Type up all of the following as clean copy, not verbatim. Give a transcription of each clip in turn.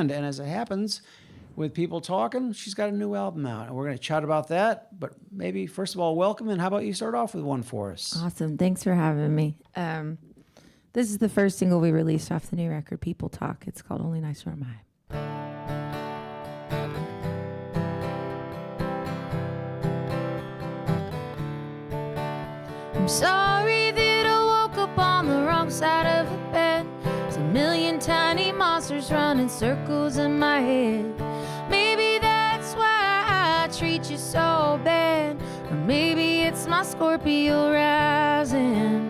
band. And as it happens, with people talking, she's got a new album out. And we're going to chat about that. But maybe, first of all, welcome. And how about you start off with one for us? Awesome. Thanks for having me. This is the first single we released off the new record, People Talk. It's called Only Nice When I'm High. I'm sorry that I woke up on the wrong side of the bed. There's a million tiny monsters running circles in my head. Maybe that's why I treat you so bad. Or maybe it's my Scorpio rising.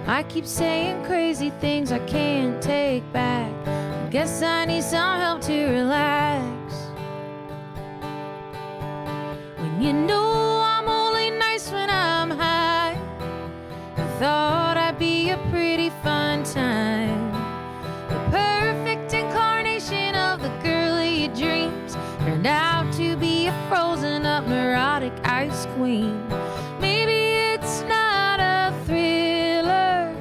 I keep saying crazy things I can't take back. I guess I need some help to relax. When you know I'm only nice when I'm high, I thought I'd be a pretty fun time. The perfect incarnation of the girl of your dreams turned out to be a frozen up neurotic ice queen. Maybe it's not a thriller,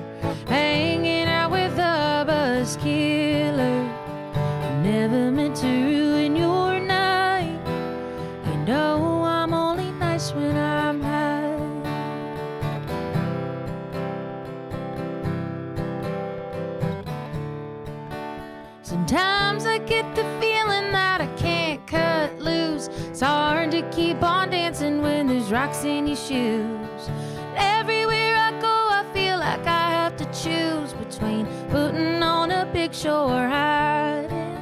hanging out with a buzz killer. Never meant to ruin your night. You know I'm only nice when I'm high. Sometimes I get the feeling that I can't cut loose. It's hard to keep on dancing when there's rocks in your shoes. Everywhere I go I feel like I have to choose between putting on a big show or hiding.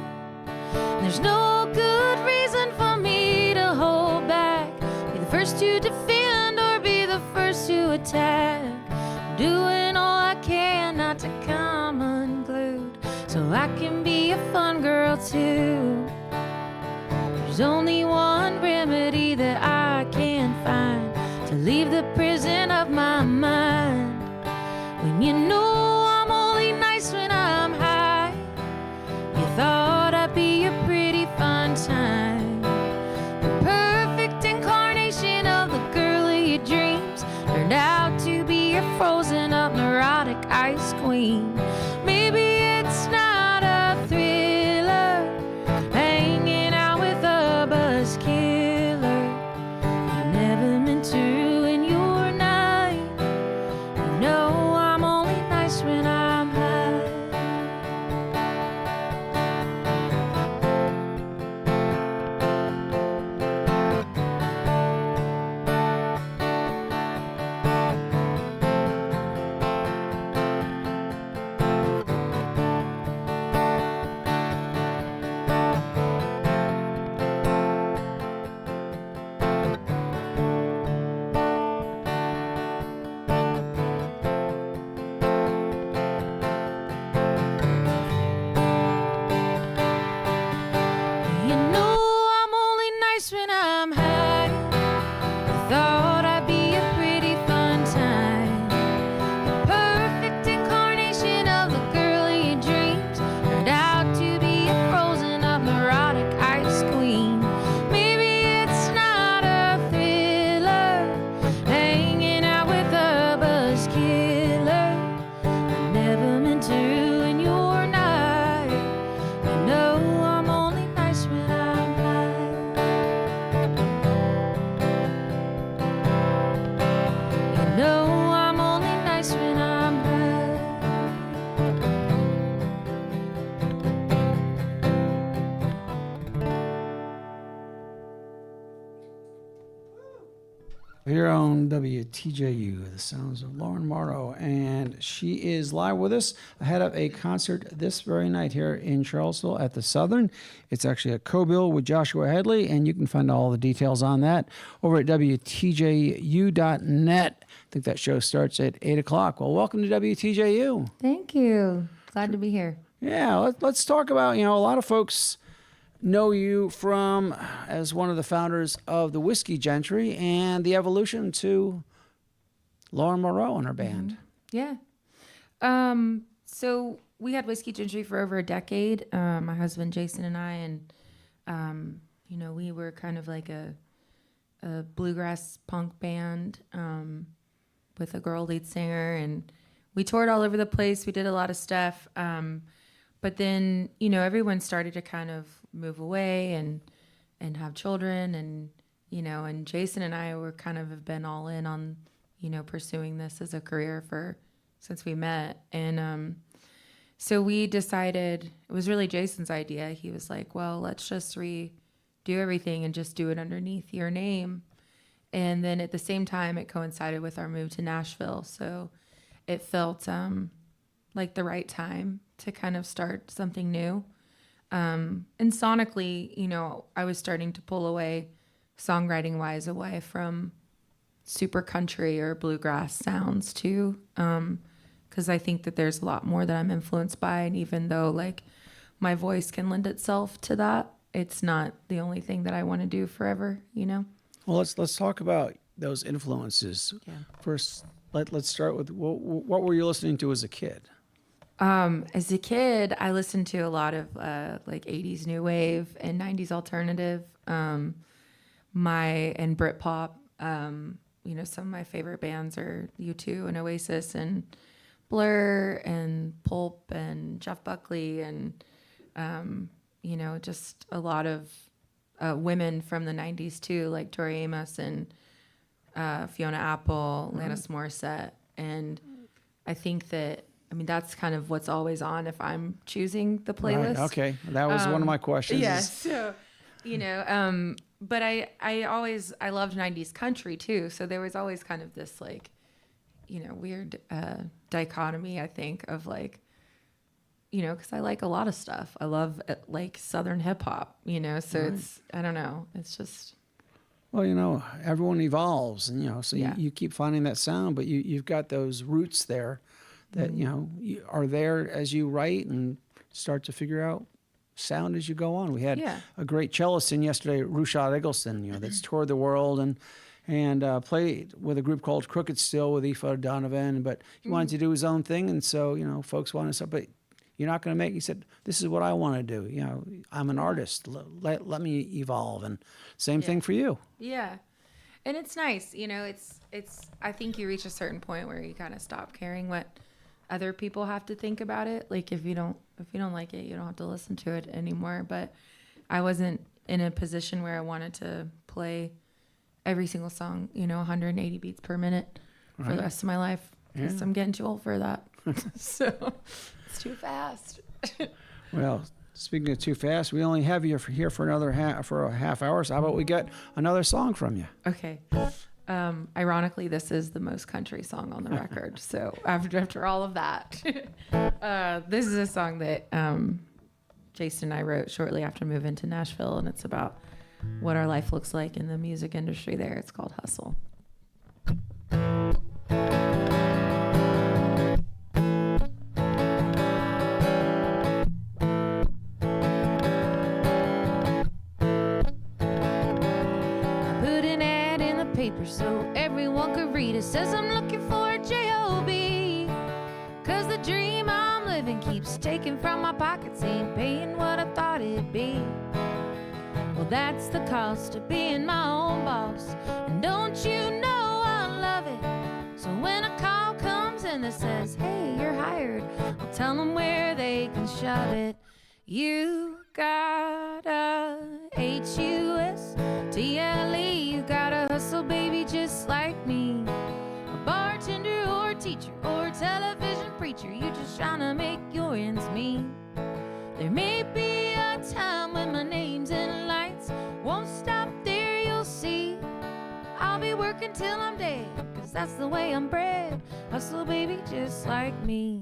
There's no good reason for me to hold back. Be the first to defend or be the first to attack. I'm doing all I can not to come unglued, so I can be a fun girl too. There's only one remedy that I can find to leave the prison of my mind. When you know I'm only nice when I'm high, you thought I'd be a pretty fun time. The perfect incarnation of the girl of your dreams turned out to be a frozen up neurotic ice queen. Maybe it's not a thriller, hanging out with a buzz killer. You never meant to ruin your night. You know I'm only nice when I'm high. You know I'm only nice when I'm high. I thought I'd be a pretty fun time. The perfect incarnation of the girl of your dreams turned out to be a frozen up neurotic ice queen. Maybe it's not a thriller, hanging out with a buzz killer. I never meant to ruin your night. You know I'm only nice when I'm high. You know I'm only nice when I'm high. Here on WTJU, the sounds of Lauren Morrow, and she is live with us ahead of a concert this very night here in Charlottesville at the Southern. It's actually a co-bill with Joshua Headley, and you can find all the details on that over at WTJU.net. I think that show starts at 8 o'clock. Well, welcome to WTJU. Thank you. Glad to be here. Yeah, let's talk about, a lot of folks know you from as one of the founders of the Whiskey Gentry and the evolution to Lauren Morrow and her band. Yeah. So we had Whiskey Gentry for over a decade, my husband Jason and I, and we were kind of like a bluegrass punk band with a girl lead singer, and we toured all over the place. We did a lot of stuff, But then, everyone started to kind of move away and have children. And Jason and I were kind of have been all in on, pursuing this as a career since we met. And so we decided, it was really Jason's idea. He was like, well, let's just redo everything and just do it underneath your name. And then at the same time, it coincided with our move to Nashville. So it felt like the right time to kind of start something new. And sonically, I was starting to pull away, songwriting-wise, away from super country or bluegrass sounds too. Because I think that there's a lot more that I'm influenced by. And even though, like, my voice can lend itself to that, it's not the only thing that I want to do forever, Well, let's talk about those influences. Yeah. First, let's start with what were you listening to as a kid? As a kid, I listened to a lot of like 80s new wave and 90s alternative, and Britpop. Some of my favorite bands are U2 and Oasis and Blur and Pulp and Jeff Buckley and just a lot of women from the 90s too, like Tori Amos and Fiona Apple, Alanis Morissette. And I think that's kind of what's always on if I'm choosing the playlist. Right. Okay. That was one of my questions. Yes. So, but I loved 90s country too. So there was always kind of this like, weird dichotomy, I think, of like, because I like a lot of stuff. I love like Southern hip hop, so Right. it's, I don't know. It's just. Well, everyone evolves, and so Yeah. you keep finding that sound, but you've got those roots there that you are there as you write and start to figure out sound as you go on. We had Yeah. a great cellist in yesterday, Rushad Eggleston, that's toured the world and played with a group called Crooked Still with Aoife Donovan, but he wanted to do his own thing, and so folks wanted to, but you're not going to make. He said, "This is what I want to do. I'm an artist. Let me evolve." And same thing for you. Yeah. And it's nice, it's, I think you reach a certain point where you kind of stop caring what other people have to think about it. Like if you don't like it, you don't have to listen to it anymore. But I wasn't in a position where I wanted to play every single song, 180 beats per minute for the rest of my life. Because I'm getting too old for that. So it's too fast. Well, speaking of too fast, we only have you here for a half hour. So how about we get another song from you? Okay. Ironically, this is the most country song on the record. So after all of that, this is a song that Jason and I wrote shortly after moving to Nashville, and it's about what our life looks like in the music industry there. It's called Hustle. So everyone could read it. Says I'm looking for a J.O.B. Cause the dream I'm living keeps taking from my pockets, ain't paying what I thought it'd be. Well, that's the cost of being my own boss. And don't you know I love it? So when a call comes in that says, hey, you're hired, I'll tell them where they can shove it. You got a H-U-S-T-L-E. You gotta hustle, baby, just like me. A bartender or teacher or television preacher, you just tryna make your ends meet. There may be a time when my name's in lights, won't stop there, you'll see. I'll be working till I'm dead, cause that's the way I'm bred. Hustle, baby, just like me.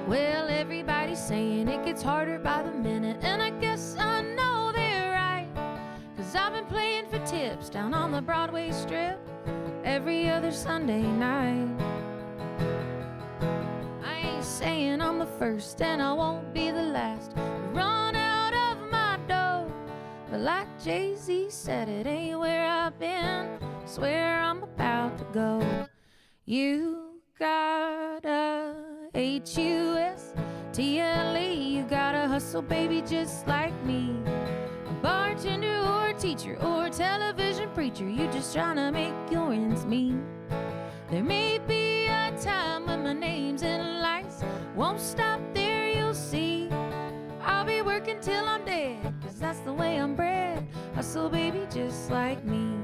Well, everybody's saying it gets harder by the minute, and I guess I know they're right. Cause I've been playing for tips down on the Broadway strip every other Sunday night. I ain't saying I'm the first and I won't be the last to run out of my dough, but like Jay-Z said, it ain't where I've been, it's where I'm about to go. You got a H-U-S-T-L-E. You gotta hustle, baby, just like me. A bartender or teacher or television preacher, you just tryna make your ends meet. There may be a time when my name's in lights. Won't stop there, you'll see. I'll be working till I'm dead, 'cause that's the way I'm bred. Hustle, baby, just like me.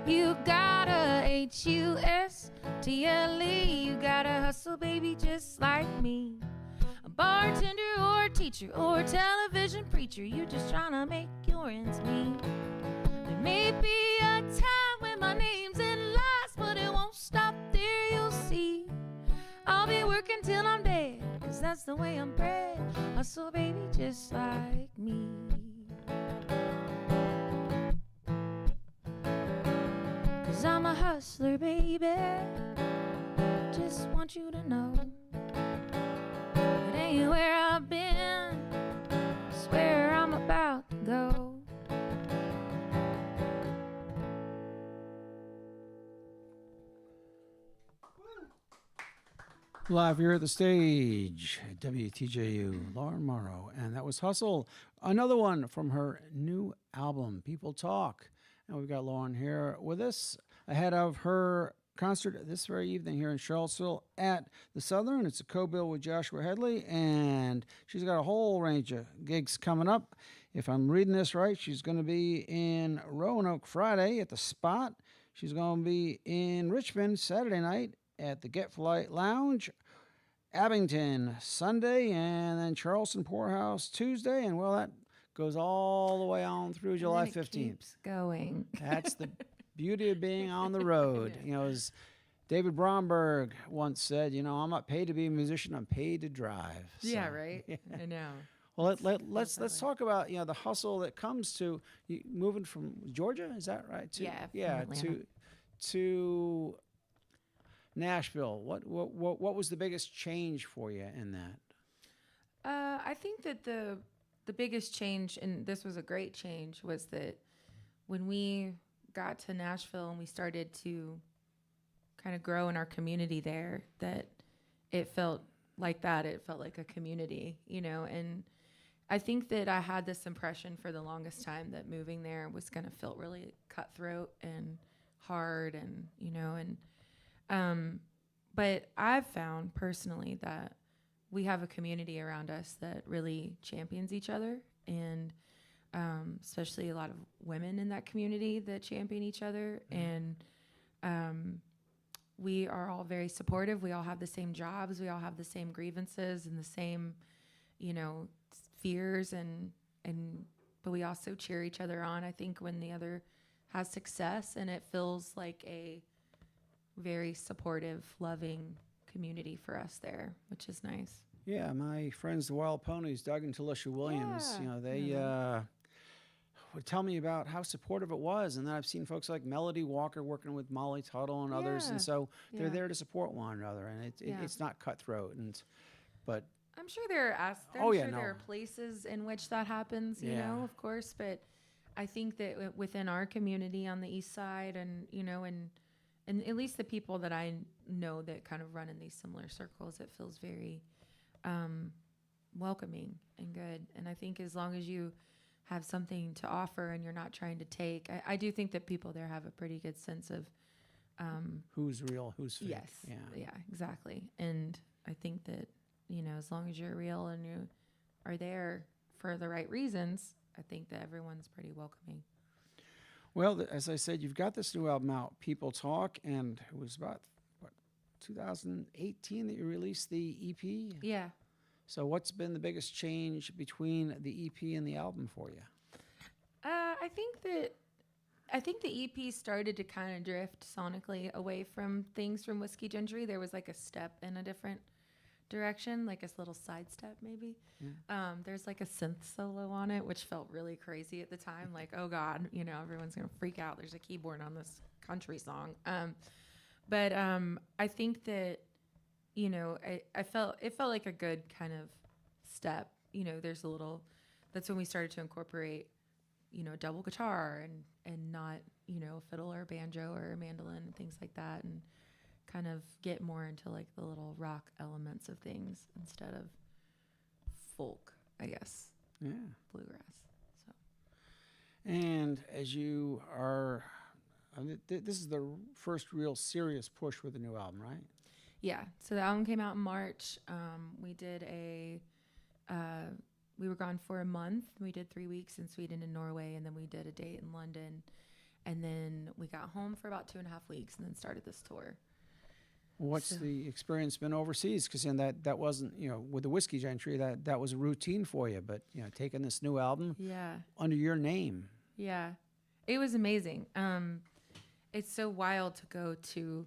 You gotta HUSTLE. You gotta hustle, baby, just like me. A bartender or a teacher or a television preacher, you just tryna make your ends meet. There may be a time when my name's in lights, but it won't stop there, you'll see. I'll be working till I'm dead, 'cause that's the way I'm bred. Hustle, baby, just like me. 'Cause I'm a hustler, baby. Just want you to know it ain't where I've been, it's where I'm about to go. Live here at the stage, WTJU, Lauren Morrow, and that was Hustle, another one from her new album, People Talk. And we've got Lauren here with us ahead of her concert this very evening here in Charlottesville at the Southern. It's a co-bill with Joshua Headley, and she's got a whole range of gigs coming up. If I'm reading this right, she's going to be in Roanoke Friday at the Spot. She's going to be in Richmond Saturday night at the Get Flight Lounge, Abington Sunday, and then Charleston Poorhouse Tuesday, and well, that goes all the way on through July And then it 15th. keeps going. That's the beauty of being on the road. You know, as David Bromberg once said, you know, I'm not paid to be a musician, I'm paid to drive. So, Yeah, right? Yeah. I know. Well, let's talk about, you know, the hustle that comes to you moving from Georgia, is that right? Yeah, from Yeah, Atlanta. to Nashville. What was the biggest change for you in that? I think that the biggest change, and this was a great change, was that when we got to Nashville and we started to kind of grow in our community there, that it felt like that. It felt like a community, you know, and I think that I had this impression for the longest time that moving there was going to feel really cutthroat and hard, and, you know, and but I've found personally that we have a community around us that really champions each other, and especially a lot of women in that community that champion each other. And we are all very supportive. We all have the same jobs. We all have the same grievances and the same, you know, fears, but we also cheer each other on, I think, when the other has success, and it feels like a very supportive, loving community for us there, which is nice. Yeah, my friends, the Wild Ponies, Doug and Talisha Williams, Yeah. you know, they would tell me about how supportive it was. And then I've seen folks like Melody Walker working with Molly Tuttle and others. Yeah. And so they're Yeah. there to support one another. And it's not cutthroat. But I'm sure there are places in which that happens, you know, of course, but I think that within our community on the East Side, and, you know, and at least the people that I know that kind of run in these similar circles, it feels very welcoming and good. And I think as long as you have something to offer and you're not trying to take, I do think that people there have a pretty good sense of who's real, who's fake. yes, yeah, exactly. And I think that, you know, as long as you're real and you are there for the right reasons, I think that everyone's pretty welcoming. Well, as I said, you've got this new album out, People Talk, and it was about, 2018 that you released the EP? Yeah. So what's been the biggest change between the EP and the album for you? I think the EP started to kind of drift sonically away from things from Whiskey Gentry. There was like a step in a different direction, like a little sidestep maybe. There's like a synth solo on it, which felt really crazy at the time. Like, oh God, you know, everyone's gonna freak out. There's a keyboard on this country song. But I think that, you know, it felt like a good kind of step. You know, that's when we started to incorporate, you know, double guitar and not, you know, fiddle or banjo or mandolin and things like that, and kind of get more into like the little rock elements of things instead of folk, I guess. Yeah. Bluegrass. So. And as you are I mean, this is the first real serious push with the new album, right? Yeah. So the album came out in March. We did we were gone for a month. We did 3 weeks in Sweden and Norway, and then we did a date in London. And then we got home for about 2.5 weeks and then started this tour. What's the experience been overseas? Because that wasn't, with the Whiskey Gentry, that was a routine for you. But, taking this new album under your name. Yeah. It was amazing. It's so wild to go to,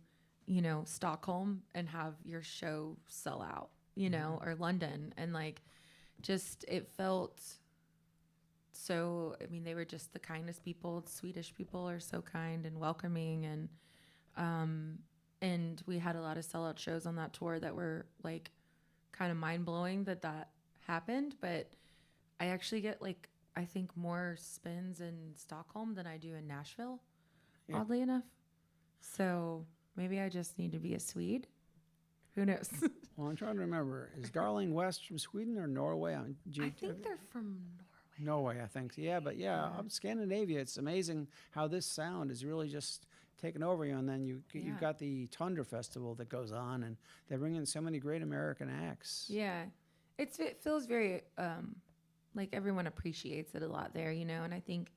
Stockholm and have your show sell out, or London. And it felt so, they were just the kindest people. Swedish people are so kind and welcoming. And we had a lot of sellout shows on that tour that were kind of mind blowing that happened. But I actually get I think more spins in Stockholm than I do in Nashville, oddly enough. So maybe I just need to be a Swede. Who knows? Well, I'm trying to remember. Is Darling West from Sweden or Norway? I think they're from Norway. Norway, I think. Yeah, but up Scandinavia, it's amazing how this sound is really just taken over you. And then you've got the Tundra Festival that goes on, and they bring in so many great American acts. Yeah. It feels very... everyone appreciates it a lot there, and I think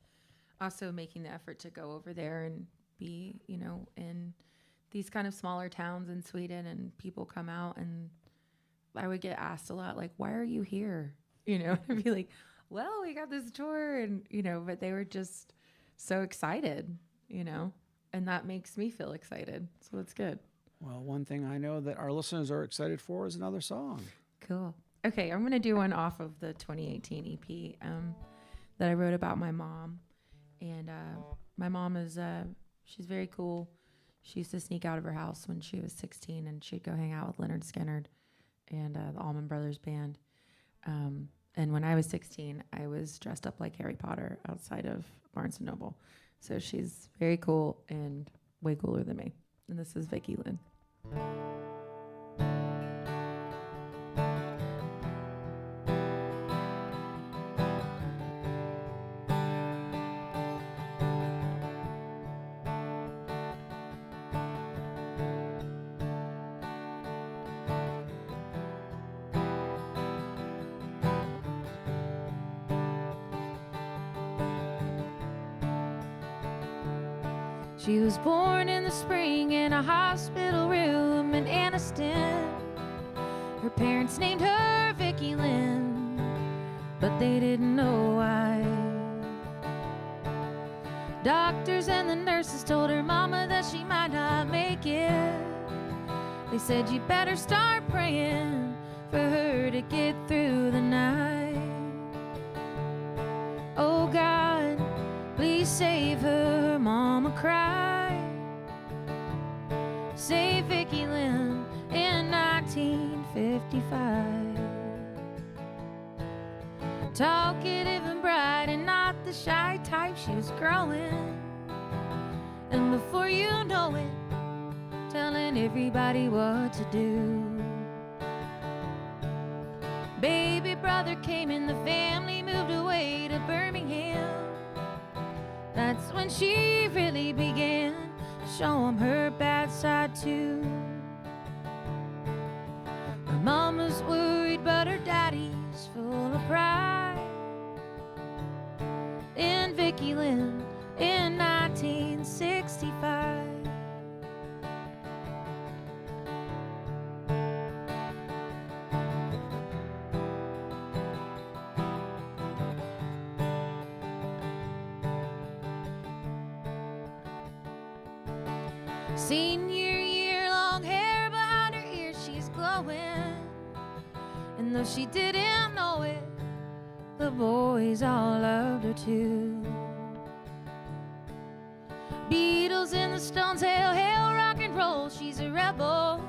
also making the effort to go over there and be, in these kind of smaller towns in Sweden, and people come out, and I would get asked a lot, why are you here? I'd be like, well, we got this tour, and, but they were just so excited, and that makes me feel excited. So it's good. Well, one thing I know that our listeners are excited for is another song. Cool. Okay, I'm going to do one off of the 2018 EP that I wrote about my mom. And my mom is, she's very cool. She used to sneak out of her house when she was 16, and she'd go hang out with Leonard Skinner and the Allman Brothers Band. And when I was 16, I was dressed up like Harry Potter outside of Barnes & Noble. So she's very cool and way cooler than me. And this is Vicky Lynn. She was born in the spring in a hospital room in Anniston. Her parents named her Vicky Lynn, but they didn't know why. Doctors and the nurses told her mama that she might not make it. They said you better start praying for her to get through the night. Oh God, please save her, mama cried. Save Vicky Lynn in 1955. Talkative and bright and not the shy type, she was growing. And before you know it, telling everybody what to do. Baby brother came in, the family moved away to Birmingham. That's when she really began to show him her bad side too. Her mama's worried, but her daddy's full of pride. In Vicky Lynn in 1965. Senior year, long hair behind her ears, she's glowing. And though she didn't know it, the boys all loved her too. Beatles and the Stones, hail, hail, rock and roll, she's a rebel.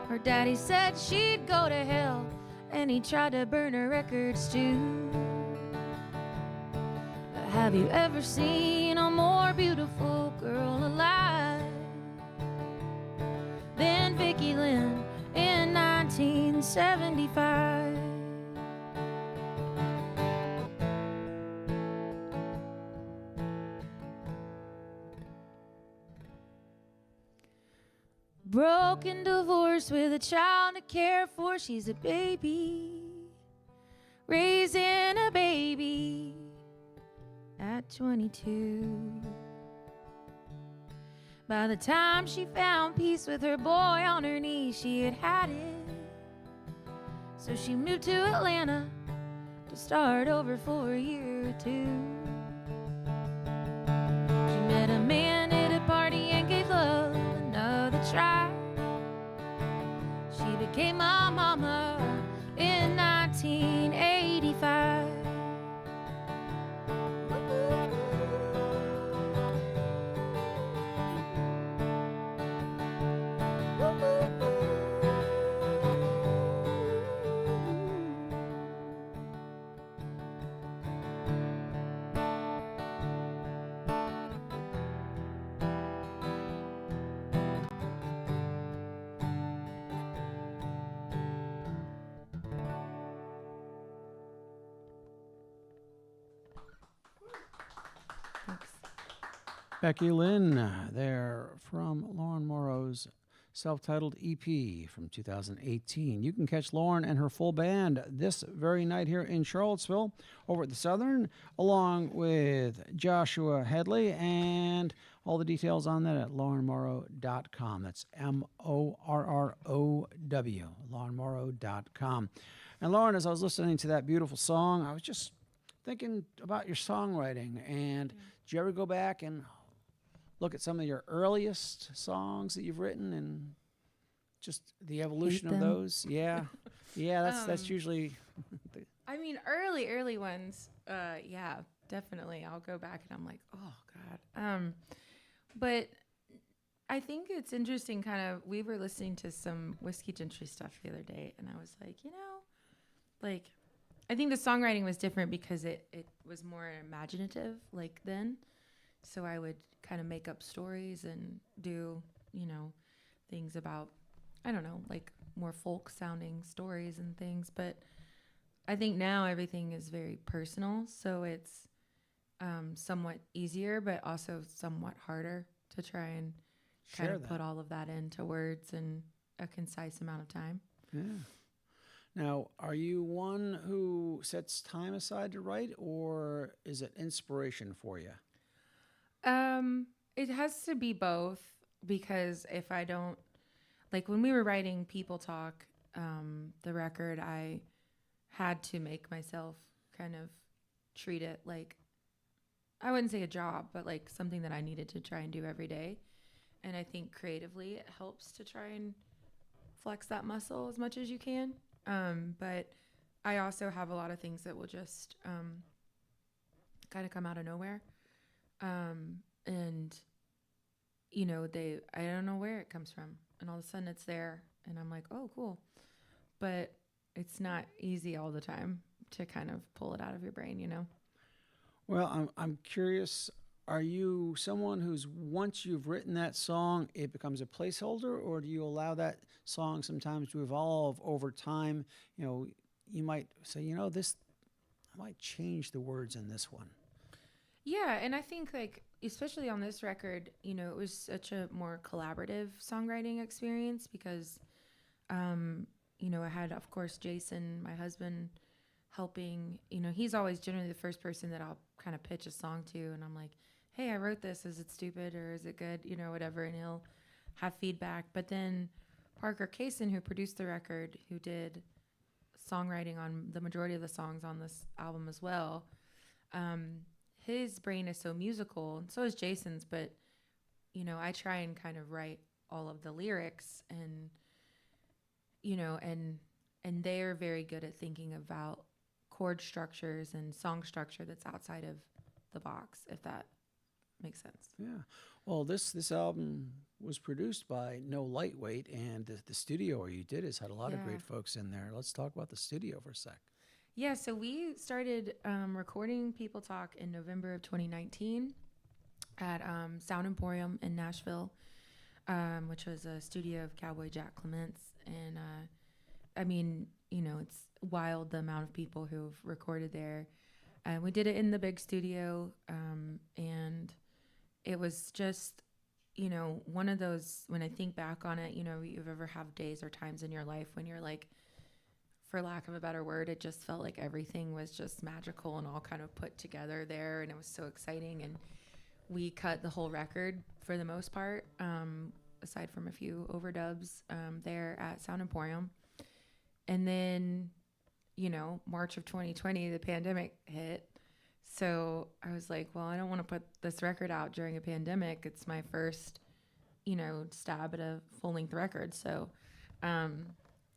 Her daddy said she'd go to hell, and he tried to burn her records too. Have you ever seen a more beautiful girl alive than Vicky Lynn in 1975? broken divorce with a child to care for. She's a baby, raising a baby at 22. By the time she found peace with her boy on her knees, she had had it. So she moved to Atlanta to start over for a year or two. She met a man at a party and gave love another try. She became my mama in 1985. Becky Lynn there from Lauren Morrow's self-titled EP from 2018. You can catch Lauren and her full band this very night here in Charlottesville over at the Southern, along with Joshua Headley, and all the details on that at laurenmorrow.com. That's MORROW, laurenmorrow.com. And Lauren, as I was listening to that beautiful song, I was just thinking about your songwriting. And did you ever go back and look at some of your earliest songs that you've written and just the evolution of those? Yeah. Yeah, that's usually I mean, early ones. Yeah, definitely. I'll go back and I'm like, oh God. But I think it's interesting. We were listening to some Whiskey Gentry stuff the other day, and I was like, I think the songwriting was different because it was more imaginative then. So I would kind of make up stories and do, things about, I don't know, more folk sounding stories and things. But I think now everything is very personal. So it's somewhat easier, but also somewhat harder to try and kind of put all of that into words in a concise amount of time. Yeah. Now, are you one who sets time aside to write, or is it inspiration for you? It has to be both, because if I don't, when we were writing People Talk, the record, I had to make myself kind of treat it like, I wouldn't say a job, but something that I needed to try and do every day. And I think creatively it helps to try and flex that muscle as much as you can. But I also have a lot of things that will just kind of come out of nowhere. And, I don't know where it comes from. And all of a sudden it's there. And I'm like, oh, cool. But it's not easy all the time to kind of pull it out of your brain, Well, I'm curious, are you someone who's, once you've written that song, it becomes a placeholder, or do you allow that song sometimes to evolve over time? You might say, this, I might change the words in this one. Yeah, and I think especially on this record, it was such a more collaborative songwriting experience because, I had, of course, Jason, my husband, helping. He's always generally the first person that I'll kind of pitch a song to, and I'm like, hey, I wrote this. Is it stupid or is it good? Whatever, and he'll have feedback. But then Parker Kaysen, who produced the record, who did songwriting on the majority of the songs on this album as well, his brain is so musical, and so is Jason's, but, I try and kind of write all of the lyrics and, and they are very good at thinking about chord structures and song structure that's outside of the box, if that makes sense. Yeah. Well, this album was produced by No Lightweight, and the studio where you did has had a lot of great folks in there. Let's talk about the studio for a sec. Yeah, so we started recording People Talk in November of 2019 at Sound Emporium in Nashville, which was a studio of Cowboy Jack Clements. And it's wild the amount of people who've recorded there. And we did it in the big studio, and it was just you know, one of those, when I think back on it, you know, you've ever have days or times in your life when you're like, for lack of a better word, it just felt like everything was just magical and all kind of put together there. And it was so exciting. And we cut the whole record for the most part, aside from a few overdubs there at Sound Emporium. And then, you know, March of 2020, the pandemic hit. So I was like, well, I don't want to put this record out during a pandemic. It's my first, you know, stab at a full-length record. So,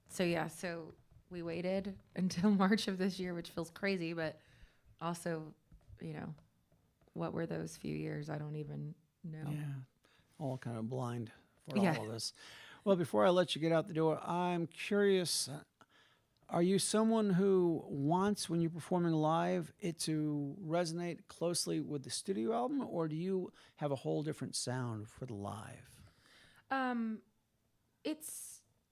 so we waited until March of this year, which feels crazy, but also, you know, what were those few years? I don't even know. Yeah, all kind of blind for Yeah. all of this. Well, before I let you get out the door, I'm curious, are you someone who wants, when you're performing live, it to resonate closely with the studio album, or do you have a whole different sound for the live?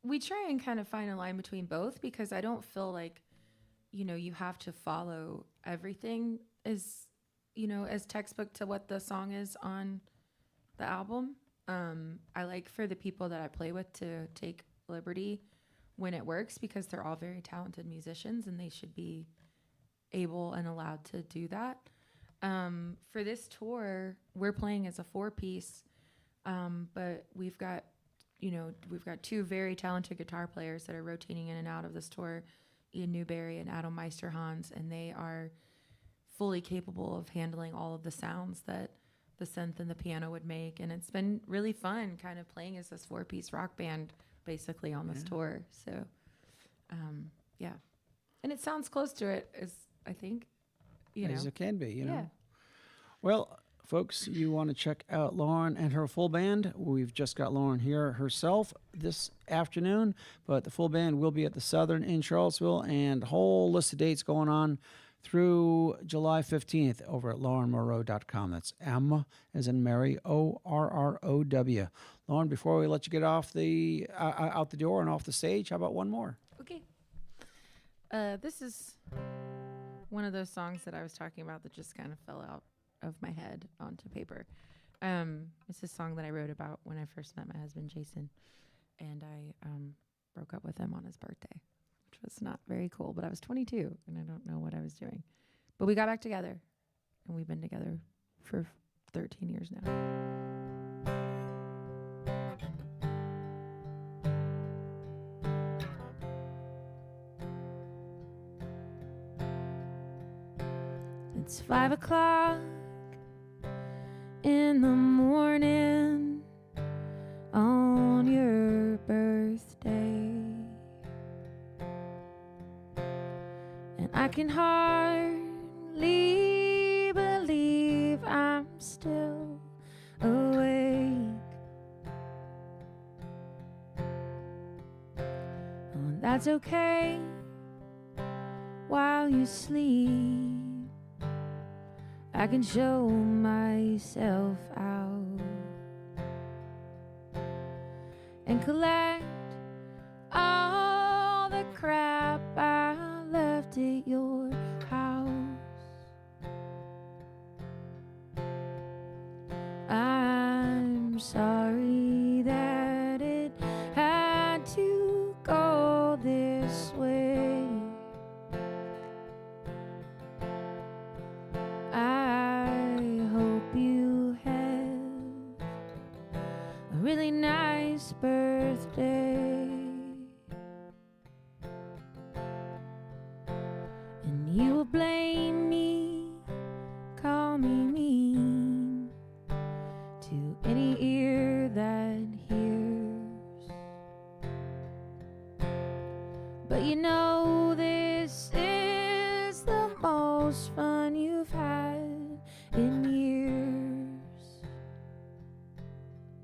We try and kind of find a line between both, because I don't feel like, you know, you have to follow everything as, you know, as textbook to what the song is on the album. I like for the people that I play with to take liberty when it works, because they're all very talented musicians and they should be able and allowed to do that. For this tour, we're playing as a 4-piece, but we've got two very talented guitar players that are rotating in and out of this tour, Ian Newberry and Adam Meisterhans, and they are fully capable of handling all of the sounds that the synth and the piano would make. And it's been really fun kind of playing as this 4-piece rock band basically on this tour. So, yeah. And it sounds close to it, as I think, As it can be, you know. Yeah. Well, folks, you want to check out Lauren and her full band. We've just got Lauren here herself this afternoon, but the full band will be at the Southern in Charlottesville, and a whole list of dates going on through July 15th over at laurenmorrow.com. That's M as in Mary, ORROW. Lauren, before we let you get off the out the door and off the stage, how about one more? Okay. This is one of those songs that I was talking about that just kind of fell out of my head onto paper. It's a song that I wrote about when I first met my husband, Jason, and I broke up with him on his birthday, which was not very cool, but I was 22 and I don't know what I was doing. But we got back together, and we've been together for 13 years now. It's 5 o'clock in the morning on your birthday, and I can hardly believe I'm still awake. Oh, that's okay. While you sleep, I can show myself out and collect all the crap I left at your house. I'm sorry that it had to go this way. I hope you have a really nice birthday, and you will blame me, call me mean to any ear that hears, but you know this is the most fun you've had in years.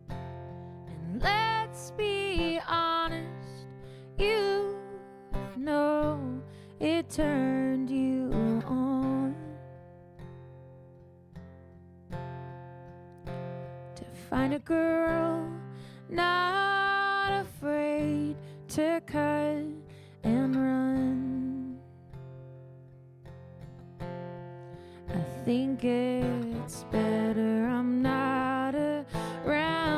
And let's be honest, you know it turned you on to find a girl not afraid to cut and run. I think it's better I'm not around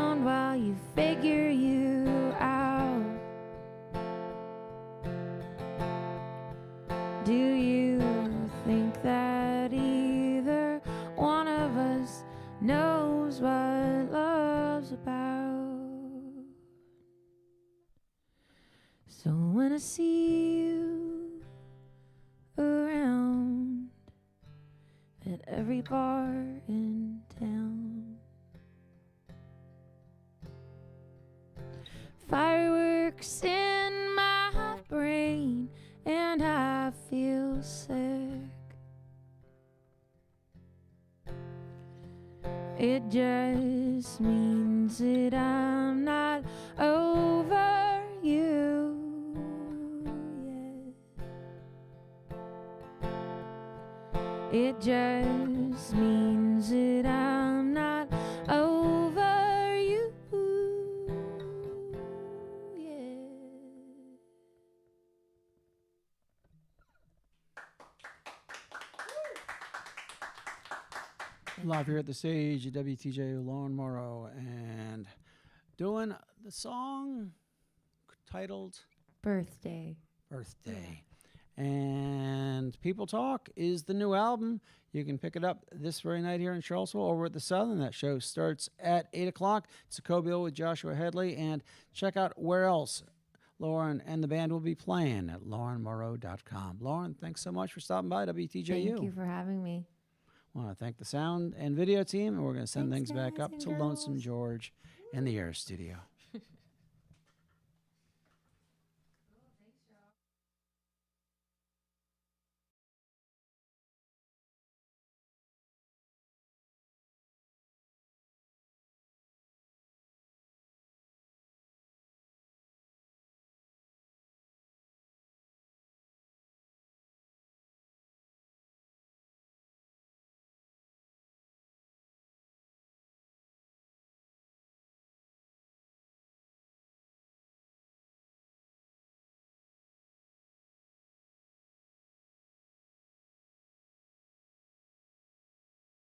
Do you think that either one of us knows what love's about? So when I see you around at every bar in town, fireworks in my brain and I feel sick, it just means that I'm not over you yet. It just means that I'm not over you yet. Live here at the stage at WTJU, Lauren Morrow, and doing the song titled Birthday. Birthday. And People Talk is the new album. You can pick it up this very night here in Charlottesville over at the Southern. That show starts at 8 o'clock. It's a co-bill with Joshua Headley. And check out where else Lauren and the band will be playing at laurenmorrow.com. Lauren, thanks so much for stopping by WTJU. Thank you for having me. I want to thank the sound and video team, and we're going to send Thanks, things back guys up and to Lonesome girls. George in the Air Studio.